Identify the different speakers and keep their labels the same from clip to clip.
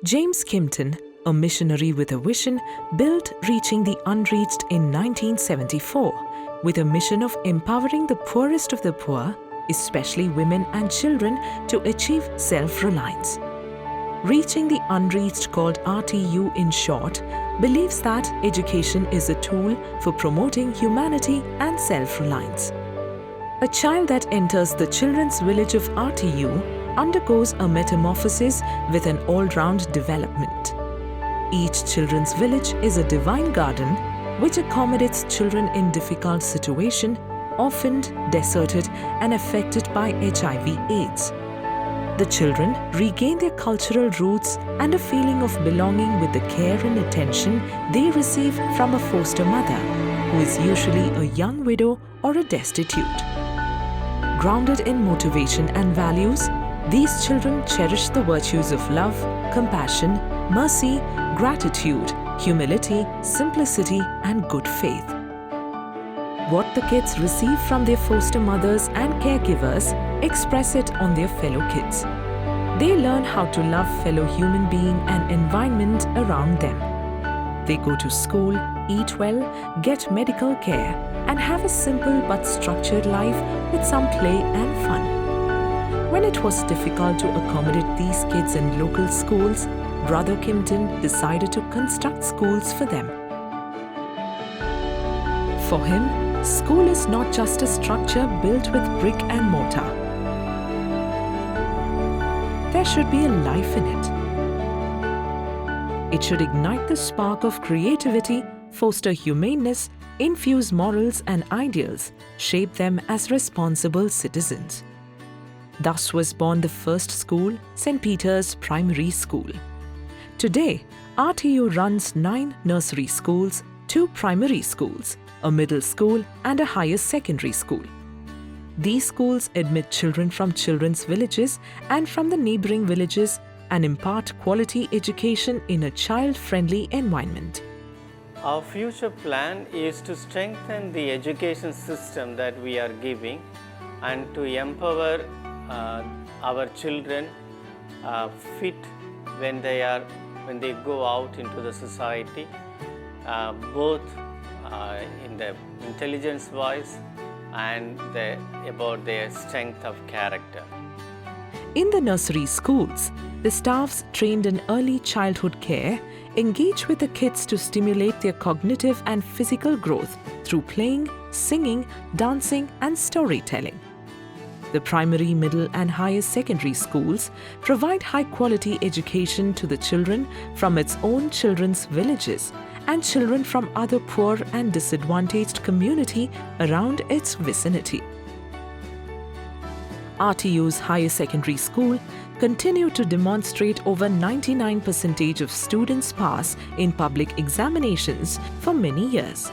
Speaker 1: James Kimpton, a missionary with a vision, built Reaching the Unreached in 1974 with a mission of empowering the poorest of the poor, especially women and children, to achieve self-reliance. Reaching the Unreached, called RTU in short, believes that education is a tool for promoting humanity and self-reliance. A child that enters the children's village of RTU undergoes a metamorphosis with an all-round development. Each children's village is a divine garden which accommodates children in difficult situation, orphaned, deserted, and affected by HIV/AIDS. The children regain their cultural roots and a feeling of belonging with the care and attention they receive from a foster mother, who is usually a young widow or a destitute. Grounded in motivation and values, these children cherish the virtues of love, compassion, mercy, gratitude, humility, simplicity, and good faith. What the kids receive from their foster mothers and caregivers express it on their fellow kids. They learn how to love fellow human being and environment around them. They go to school, eat well, get medical care, and have a simple but structured life with some play and fun. When it was difficult to accommodate these kids in local schools, Brother Kimpton decided to construct schools for them. For him, school is not just a structure built with brick and mortar. There should be a life in it. It should ignite the spark of creativity, foster humaneness, infuse morals and ideals, shape them as responsible citizens. Thus was born the first school, St. Peter's Primary School. Today, RTU runs 9 nursery schools, 2 primary schools, a middle school, and a higher secondary school. These schools admit children from children's villages and from the neighboring villages and impart quality education in a child-friendly environment.
Speaker 2: Our future plan is to strengthen the education system that we are giving and to empower our children fit when they go out into the society, both in the intelligence wise and about their strength of character.
Speaker 1: In the nursery schools, the staffs trained in early childhood care engage with the kids to stimulate their cognitive and physical growth through playing, singing, dancing, and storytelling. The primary, middle, and higher secondary schools provide high-quality education to the children from its own children's villages and children from other poor and disadvantaged community around its vicinity. RTU's higher secondary school continue to demonstrate over 99% of students pass in public examinations for many years.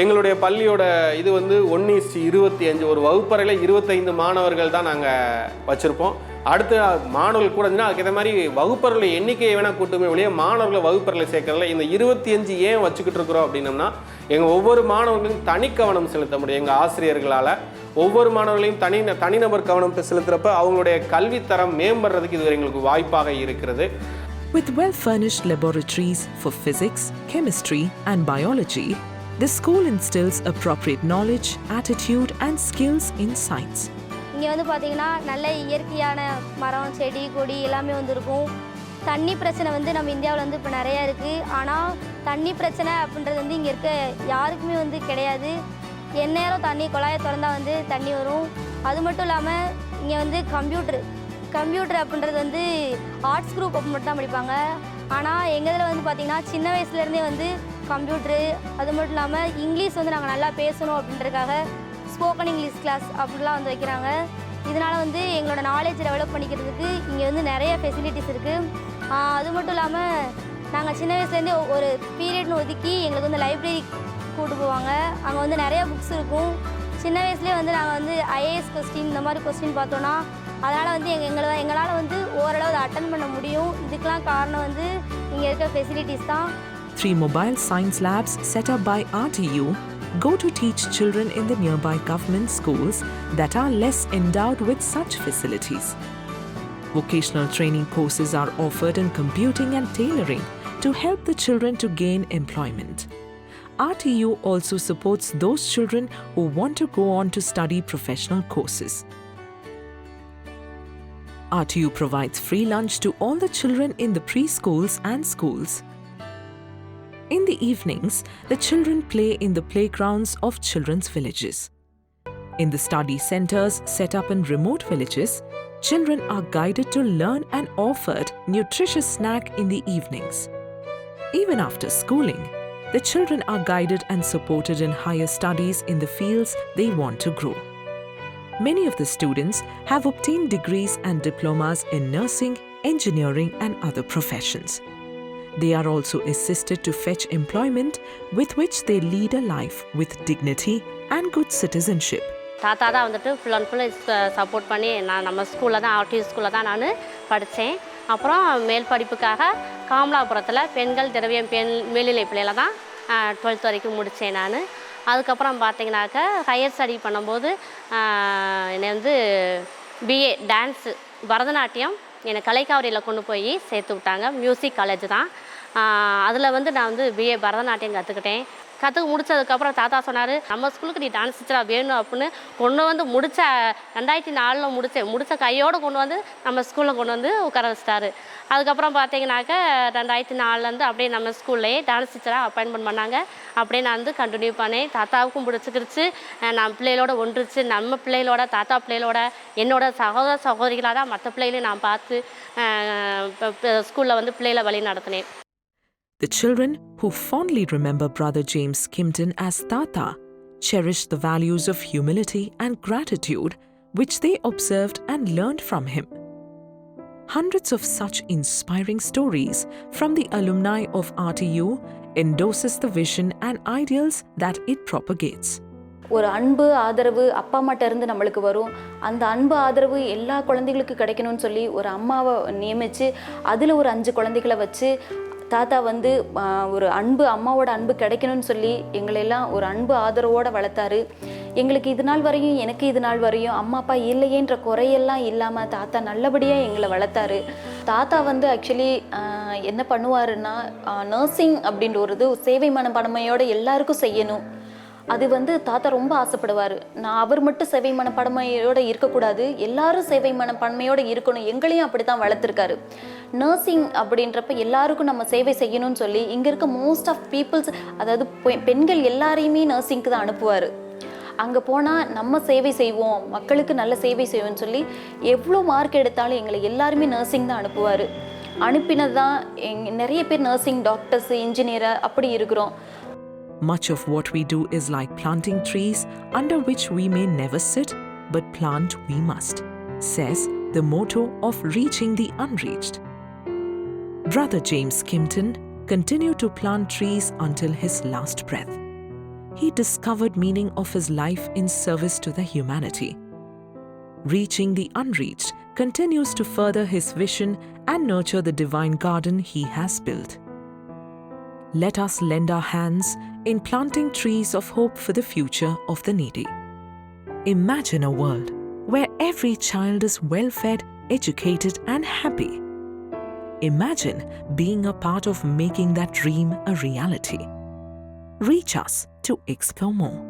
Speaker 3: எங்களுடைய பள்ளியோட இது 1:25 ஒரு வகுப்பறையில் 25 மாணவர்கள் தான் நாங்கள் வச்சுருப்போம். அடுத்து மாணவர்கள் கூட இருந்துன்னா அதுக்கேற்ற மாதிரி வகுப்பறையில் எண்ணிக்கையை வேணால் கூட்டுமே ஒழிய மாணவர்களை வகுப்பறையில் சேர்க்கறதில்ல. இந்த 25 ஏன் வச்சுக்கிட்டு இருக்கிறோம் அப்படின்னம்னா, எங்கள் ஒவ்வொரு மாணவர்களும் தனி கவனம் செலுத்த முடியும். எங்கள் ஆசிரியர்களால் ஒவ்வொரு மாணவர்களையும் தனிநபர் கவனம் செலுத்துகிறப்ப அவங்களுடைய கல்வித்தரம் மேம்படுறதுக்கு இது எங்களுக்கு வாய்ப்பாக இருக்கிறது.
Speaker 1: With well-furnished laboratories for physics, chemistry, and biology, the school instills appropriate knowledge, attitude, and skills in science.
Speaker 4: இங்கே பார்த்தீங்கன்னா நல்ல இயற்கையான மரம், செடி, கொடி எல்லாமே இருக்கும். தண்ணி பிரச்சனை நம்ம இந்தியாவில் இப்போ நிறையா இருக்குது. ஆனால் தண்ணி பிரச்சனை அப்படின்றது இங்கே இருக்க யாருக்குமே கிடையாது. எந்நேரம் தண்ணி குழாயை திறந்தா தண்ணி வரும். அது மட்டும் இல்லாமல் இங்கே கம்ப்யூட்டர் அப்படின்றது ஆர்ட்ஸ் குரூப் அப்படி மட்டும் தான் படிப்பாங்க. ஆனால் எங்கள் இதில் பார்த்திங்கன்னா சின்ன வயசுலேருந்தே கம்ப்யூட்ரு, அது மட்டும் இல்லாமல் இங்கிலீஷ் நாங்கள் நல்லா பேசணும் அப்படின்றதுக்காக ஸ்போக்கன் இங்கிலீஷ் கிளாஸ் அப்படிலாம் வைக்கிறாங்க. இதனால் எங்களோட நாலேஜ் டெவலப் பண்ணிக்கிறதுக்கு இங்கே நிறைய ஃபெசிலிட்டிஸ் இருக்குது. அது மட்டும் இல்லாமல் நாங்கள் சின்ன வயசுலேருந்தே ஒரு பீரியட்னு ஒதுக்கி எங்களுக்கு லைப்ரரி கூட்டு போவாங்க. அங்கே நிறைய புக்ஸ் இருக்கும். சின்ன வயசுலேயே நாங்கள் ஐஏஎஸ் கொஸ்டின் இந்த மாதிரி கொஸ்டின் பார்த்தோன்னா அதனால் எங்களால் ஓரளவு அதை அட்டன் பண்ண முடியும். இதுக்கெலாம் காரணம் இங்கே இருக்க ஃபெசிலிட்டிஸ் தான்.
Speaker 1: 3 mobile science labs set up by RTU go to teach children in the nearby government schools that are less endowed with such facilities. Vocational training courses are offered in computing and tailoring to help the children to gain employment. RTU also supports those children who want to go on to study professional courses. RTU provides free lunch to all the children in the preschools and schools. In the evenings, the children play in the playgrounds of children's villages. In the study centers set up in remote villages, children are guided to learn and offered nutritious snack in the evenings. Even after schooling, the children are guided and supported in higher studies in the fields they want to grow. Many of the students have obtained degrees and diplomas in nursing, engineering and other professions. They are also assisted to fetch employment with which they lead a life with dignity and good citizenship.
Speaker 5: தாத்தா தான் வந்துட்டு full and full support பண்ணி நான் நம்ம ஸ்கூலில் தான் ஆர்டியூ ஸ்கூலில் தான் நான் படித்தேன். அப்புறம் மேல் படிப்புக்காக காமலாபுரத்தில் பெண்கள் திரவியம் மேல்நிலை பிள்ளையில் தான் 12th வரைக்கும் முடித்தேன் நான். அதுக்கப்புறம் பார்த்தீங்கன்னாக்கா ஹையர் ஸ்டடி பண்ணும்போது என்னை வந்து பிஏ டான்ஸு பரதநாட்டியம் என்னை கலைக்காவரியில் கொண்டு போய் சேர்த்து விட்டாங்க. மியூசிக் காலேஜ் தான். அதில் வந்து நான் வந்து பிஏ பரதநாட்டியம் கற்றுக்கிட்டேன். முடித்ததுக்கப்புறம் தாத்தா சொன்னார், நம்ம ஸ்கூலுக்கு நீ டான்ஸ் டீச்சராக வேணும் அப்படின்னு கொண்டு வந்து 2004 முடித்த கையோடு கொண்டு வந்து நம்ம ஸ்கூலில் கொண்டு வந்து உட்கார வச்சிட்டாரு. அதுக்கப்புறம் பார்த்தீங்கன்னாக்கா 2004 அப்படியே நம்ம ஸ்கூல்லையே டான்ஸ் டீச்சராக அப்பாயின்மெண்ட் பண்ணாங்க. அப்படியே நான் வந்து கண்டினியூ பண்ணேன். தாத்தாவுக்கும் பிடிச்சிக்கிடுச்சு. நான் பிள்ளைகளோட ஒன்றுச்சு. நம்ம பிள்ளைகளோட தாத்தா பிள்ளைகளோட என்னோட சகோதரிகளாக தான் மற்ற பிள்ளைகளையும் நான் பார்த்து ஸ்கூலில் வந்து பிள்ளைகளை வழி நடத்தினேன்.
Speaker 1: The children who fondly remember Brother James Kimpton as Tata cherish the values of humility and gratitude which they observed and learned from him. Hundreds of such inspiring stories from the alumni of RTU endorses the vision and ideals that it propagates.
Speaker 6: ஒரு அன்பு ஆதரவு அப்பா அம்மாட்ட இருந்து நம்மளுக்கு வரும். அந்த அன்பு ஆதரவு எல்லா குழந்தைகளுக்கு கிடைக்கணும்னு சொல்லி ஒரு அம்மாவை நியமித்து அதில் ஒரு 5 குழந்தைகளை வச்சு தாத்தா வந்து ஒரு அன்பு அம்மாவோட அன்பு கிடைக்கணும்னு சொல்லி எங்களெல்லாம் ஒரு அன்பு ஆதரவோடு வளர்த்தாரு. எங்களுக்கு இது நாள் வரையும் எனக்கு இது நாள் வரையும் அம்மா அப்பா இல்லையேன்ற குறையெல்லாம் இல்லாமல் தாத்தா நல்லபடியாக எங்களை வளர்த்தாரு. தாத்தா வந்து ஆக்சுவலி என்ன பண்ணுவாருன்னா நர்சிங் அப்படின்ற ஒரு சேவை மனப்பான்மையோடு எல்லாருக்கும் செய்யணும். அது வந்து தாத்தா ரொம்ப ஆசைப்படுவார். அவர் மட்டும் சேவை மனப்பான்மையோடு இருக்கக்கூடாது, எல்லாரும் சேவை மனப்பான்மையோடு இருக்கணும். எங்களையும் அப்படி தான் வளர்த்துருக்காரு. நர்சிங் அப்படின்றப்ப எல்லாருக்கும் நம்ம சேவை செய்யணும்னு சொல்லி இங்கே இருக்க மோஸ்ட் ஆஃப் பீப்புள்ஸ், அதாவது பெண்கள் எல்லாரையுமே நர்சிங்க்கு தான் அனுப்புவார். அங்கே போனால் நம்ம சேவை செய்வோம், மக்களுக்கு நல்ல சேவை செய்வோம்னு சொல்லி எவ்வளோ மார்க் எடுத்தாலும் எங்களை எல்லாருமே நர்சிங் தான் அனுப்புவார். அனுப்பினது தான் நிறைய பேர் நர்சிங், டாக்டர்ஸ், இன்ஜினியர் அப்படி இருக்கிறோம்.
Speaker 1: Much of what we do is like planting trees under which we may never sit, but plant we must, says the motto of reaching the unreached. Brother James Kimpton continued to plant trees until his last breath. He discovered meaning of his life in service to the humanity. Reaching the unreached continues to further his vision and nurture the divine garden he has built. Let us lend our hands in planting trees of hope for the future of the needy. Imagine a world where every child is well-fed, educated and happy. Imagine being a part of making that dream a reality. Reach us to explore more.